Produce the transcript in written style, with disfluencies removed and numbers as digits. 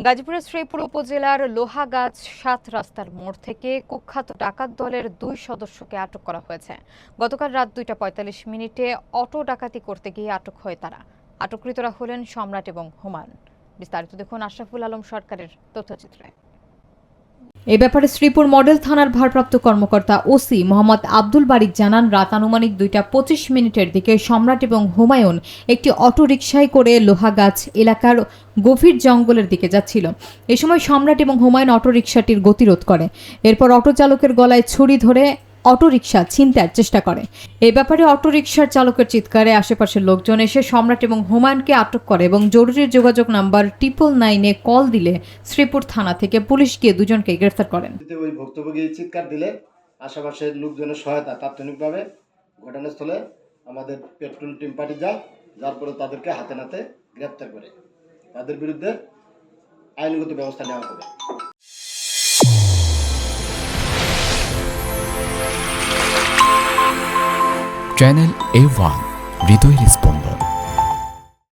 গাজীপুরের শ্রীপুর উপজেলার লোহাগাছ ৭ রাস্তার মোড় থেকে কুখ্যাত ডাকাত দলের ২ সদস্যকে আটক করা হয়েছে। গতকাল রাত ২টা ৪৫ মিনিটে অটো ডাকাতি করতে গিয়ে আটক হয় তারা। আটককৃতরা হলেন সম্রাট এবং হুমায়ুন। বিস্তারিত দেখুন আশরাফুল আলম সরকারের তথ্যচিত্রে। এ ব্যাপারে শ্রীপুর মডেল থানার ভারপ্রাপ্ত কর্মকর্তা ওসি মোহাম্মদ আব্দুল বারিক জানান, রাত আনুমানিক ২টা ২৫ মিনিটের দিকে সম্রাট এবং হুমায়ুন একটি অটোরিকশায় করে লোহাগাছ এলাকার গভীর জঙ্গলের দিকে যাচ্ছিল। এ সময় সম্রাট এবং হুমায়ুন অটোরিকশাটির গতিরোধ করে। এরপর অটো চালকের গলায় ছুরি ধরে অটোরিকশা ছিনতাইয়ের চেষ্টা করে। এ ব্যাপারে অটোরিকশার চালকের চিৎকারে আশেপাশের লোকজন এসে সম্রাট এবং হুমায়ুনকে আটক করে এবং জরুরি যোগাযোগ নাম্বার 999-এ কল দিলে শ্রীপুর থানা থেকে পুলিশ গিয়ে দুজনকে গ্রেফতার করেন। ওই ভুক্তভোগী চিৎকার দিলে আশেপাশের লোকজনের সহায়তা তাৎক্ষণিকভাবে ঘটনাস্থলে আমাদের পেট্রোল টিম পার্টি যায়, যার পরে তাদেরকে হাতে নাতে গ্রেফতার করে তাদের বিরুদ্ধে আইনগত ব্যবস্থা নেওয়া হবে। চ্যানেল A1 হৃদয়ের স্পন্দন।